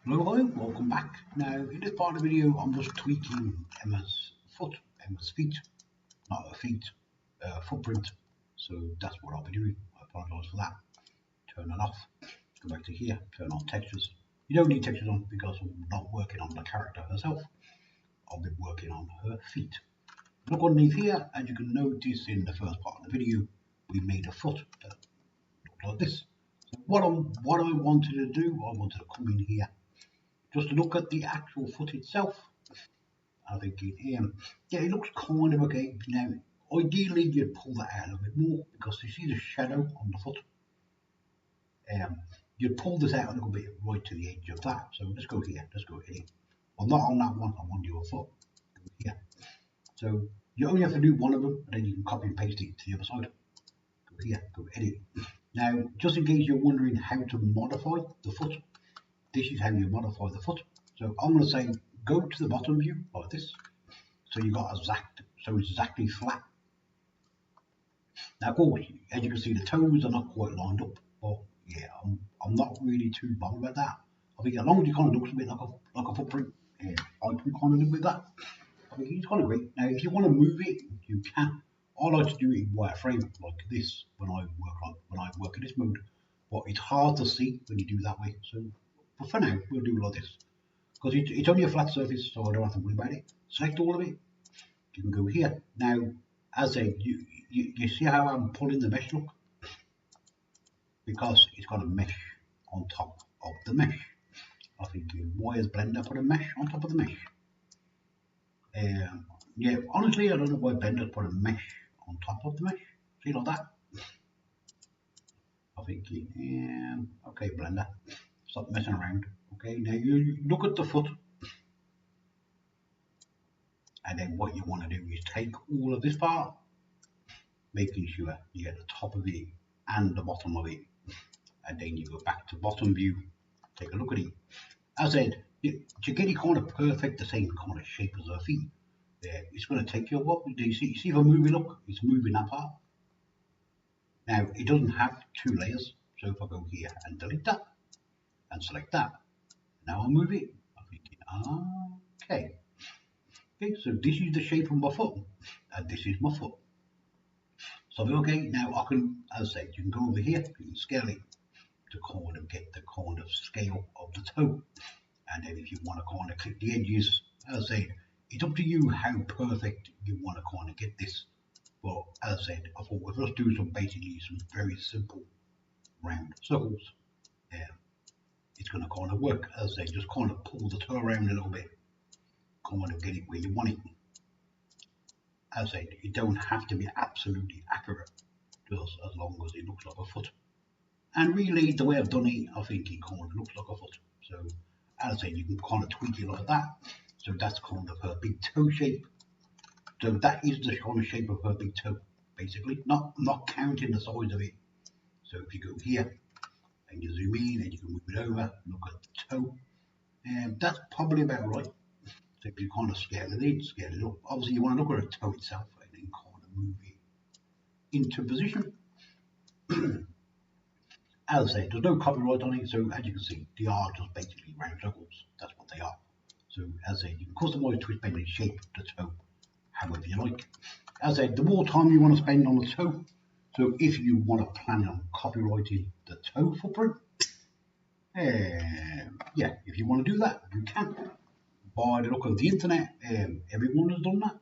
Hello, welcome back. Now, in this part of the video, I'm just tweaking Emma's foot, Emma's feet, not her feet, footprint. So that's what I'll be doing. I apologise for that. Turn it off. Go back to here, turn on textures. You don't need textures on because I'm not working on the character herself. I'll be working on her feet. Look underneath here, and you can notice in the first part of the video, we made a foot that looked like this. So what I wanted to do, I wanted to come in here just to look at the actual foot itself. I think yeah, it looks kind of okay. Now, ideally, you'd pull that out a little bit more because you see the shadow on the foot. You'd pull this out a little bit right to the edge of that. So let's go here. Let's go here. Well, not on that one. I'm on your foot. Go here. So you only have to do one of them, and then you can copy and paste it to the other side. Go here. Go edit. Now, just in case you're wondering how to modify the foot, this is how you modify the foot. So I'm going to say go to the bottom view like this. So you got so it's exactly flat. Now, of course, as you can see, the toes are not quite lined up, but yeah, I'm not really too bothered about that. I think as long as it kind of looks a bit like a footprint, I can kind of live with that. I think it's kind of great. Now, if you want to move it, you can. I like to do it in wireframe like this when I work in this mode, but it's hard to see when you do it that way. So, but for now, we'll do it like this because it's only a flat surface, so I don't have to worry about it. Select all of it. You can go here. Now, as I said, you see how I'm pulling the mesh look? Because it's got a mesh on top of the mesh. I think why has Blender put a mesh on top of the mesh? Yeah, honestly, I don't know why Blender put a mesh on top of the mesh. See like that? I think, okay, Blender, stop messing around. Okay, now you look at the foot, and then what you want to do is take all of this part, making sure you get the top of it and the bottom of it, and then you go back to bottom view, take a look at it. As I said, to get it kind of perfect, the same kind of shape as her feet, it's going to take you a while. Do you see if I move it? Look, it's moving that part. Now, it doesn't have two layers, so if I go here and delete that, and select that, now I'll move it. I'm thinking, okay. Okay, so this is the shape of my foot, and this is my foot. So okay, now I can, as I said, you can go over here, you can scale it to kind of get the kind of scale of the toe. And then if you want to kind of click the edges, as I said, it's up to you how perfect you want to kind of get this. But as I said, I thought we'll just do some very simple round circles. It's going to kind of work. As I said, just kind of pull the toe around a little bit, kind of get it where you want it. As I said, it don't have to be absolutely accurate, just as long as it looks like a foot. And really, the way I've done it, I think it kind of looks like a foot. So, as I said, you can kind of tweak it like that. So that's kind of her big toe shape. So that is the kind of shape of her big toe, basically. Not counting the size of it. So if you go here and you zoom in and you can move it over, look at the toe, and that's probably about right. So if you kind of scale it in, scale it up. Obviously, you want to look at the toe itself and then kind of move it into position. As I said, there's no copyright on it, so as you can see, they are just basically round circles. That's what they are. So as I said, you can customize twist bend and shape the toe however you like. As I said, the more time you want to spend on the toe, so if you want to plan on copyrighting the toe footprint, yeah, if you want to do that, you can. By the look of the internet, everyone has done that.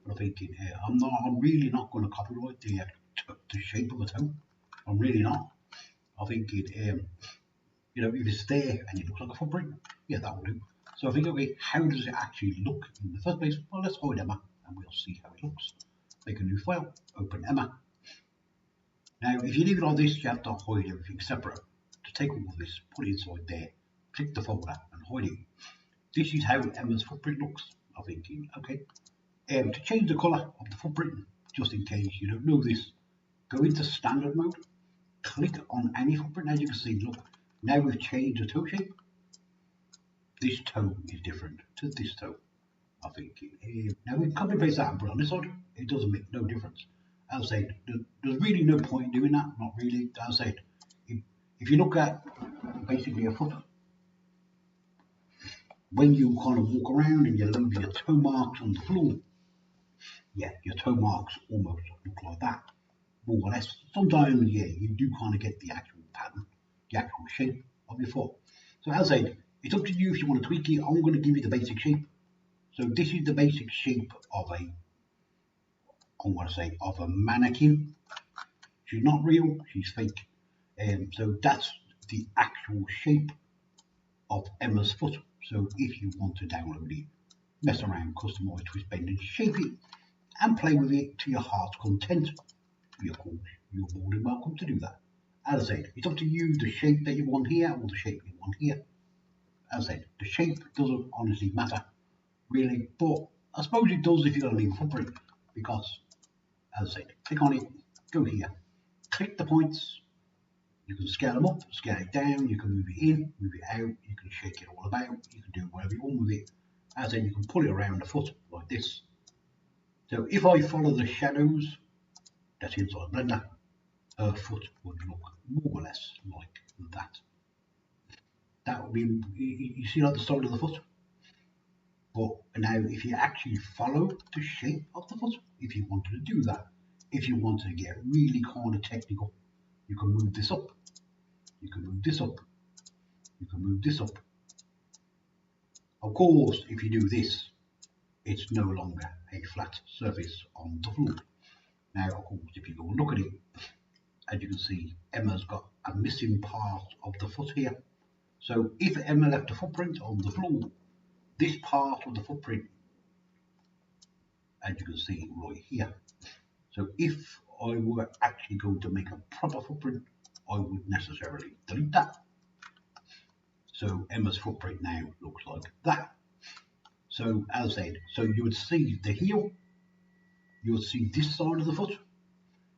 But I'm thinking, I'm really not going to copyright the shape of the toe. I'm really not. I think if it's there and it looks like a footprint, yeah, that will do. So I think, okay, how does it actually look in the first place? Well, let's hide Emma and we'll see how it looks. Make a new file, open Emma. Now, if you leave it like this, you have to hide everything separate. To take all of this, put it inside there, click the folder and hide it. This is how Emma's footprint looks. I'm thinking, okay. To change the colour of the footprint, just in case you don't know this, go into standard mode. Click on any footprint. As you can see, look, now we've changed the toe shape. This toe is different to this toe. I think now we can copy and paste that and put it on this side. It doesn't make no difference. As I said, there's really no point in doing that. Not really. As I said, if you look at basically a foot, when you kind of walk around and you leave your toe marks on the floor, yeah, your toe marks almost look like that, more or less. Sometimes, yeah, you do kind of get the actual pattern, the actual shape of your foot. So as I said, it's up to you if you want to tweak it. I'm going to give you the basic shape. So this is the basic shape of of a mannequin. She's not real, she's fake. So that's the actual shape of Emma's foot. So if you want to download it, mess around, customize, twist, bend and shape it and play with it to your heart's content, you're more than welcome to do that. As I said, it's up to you the shape that you want here or the shape you want here. As I said, the shape doesn't honestly matter really, but I suppose it does if you're going to leave a footprint, because as I said, click on it, go here, click the points, you can scale them up, scale it down, you can move it in, move it out, you can shake it all about, you can do whatever you want with it. As in, you can pull it around the foot like this. So if I follow the shadows that's inside Blender, her foot would look more or less like that. That would be, you see like the side of the foot? But now if you actually follow the shape of the foot, if you wanted to do that, if you wanted to get really kind of technical, you can move this up, you can move this up, you can move this up. Of course, if you do this, it's no longer a flat surface on the floor. Now, of course, if you go and look at it, as you can see, Emma's got a missing part of the foot here. So if Emma left a footprint on the floor, this part of the footprint, as you can see right here. So if I were actually going to make a proper footprint, I would necessarily delete that. So Emma's footprint now looks like that. So as I said, so you would see the heel, you would see this side of the foot,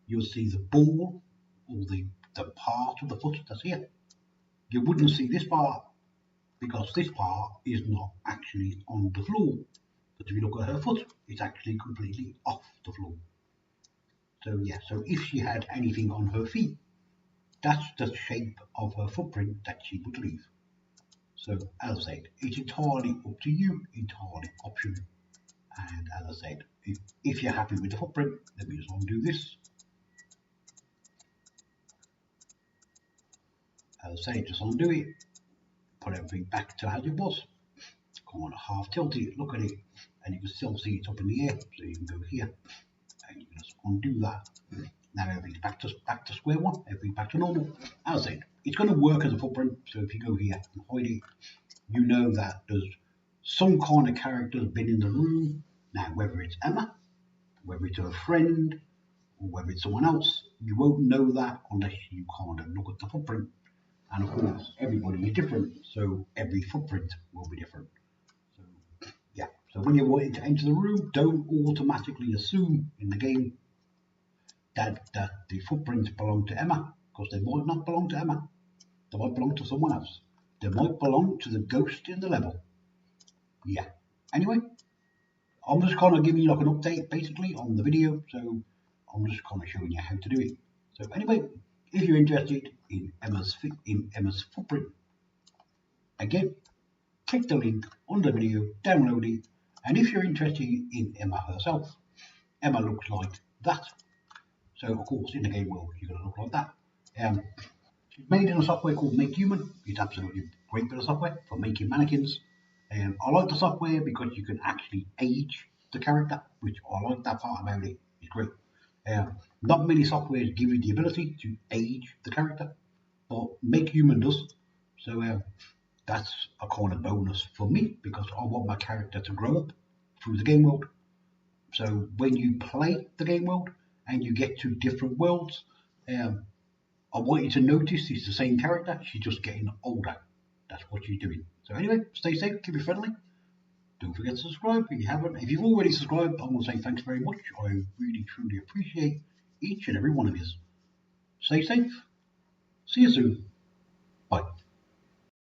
you would see the ball, or the part of the foot that's here. You wouldn't see this part, because this part is not actually on the floor. But if you look at her foot, it's actually completely off the floor. So yeah, so if she had anything on her feet, that's the shape of her footprint that she would leave. So as I said, it's entirely up to you, entirely optional. And as I said, if you're happy with the footprint, let me just undo this. As I say, just undo it, put everything back to as it was, kind of half tilt it, look at it, and you can still see it's up in the air, so you can go here, and you can just undo that. Now everything's back to square one, everything's back to normal. As I said, it's going to work as a footprint, so if you go here and hide it, you know that there's some kind of character been in the room. Now, whether it's Emma, whether it's her friend, or whether it's someone else, you won't know that unless you kind of look at the footprint. And of course, everybody is different, so every footprint will be different. So yeah, so when you're wanting to enter the room, don't automatically assume in the game that the footprints belong to Emma, because they might not belong to Emma. They might belong to someone else. They might belong to the ghost in the level. Yeah. Anyway, I'm just kind of giving you like an update basically on the video, so I'm just kind of showing you how to do it. So anyway, if you're interested in Emma's footprint, again, click the link under the video, download it, and if you're interested in Emma herself, Emma looks like that. So of course, in the game world, you're going to look like that. She's made in a software called MakeHuman. It's absolutely great bit of software for making mannequins. I like the software because you can actually age the character, which I like that part about it. It's great. Not many softwares give you the ability to age the character, but MakeHuman does. So that's a kind of bonus for me because I want my character to grow up through the game world. So when you play the game world and you get to different worlds, I want you to notice it's the same character, she's just getting older. That's what she's doing. So anyway, stay safe, keep it friendly. Don't forget to subscribe if you haven't. If you've already subscribed, I want to say thanks very much. I really, truly appreciate each and every one of you. Stay safe. See you soon.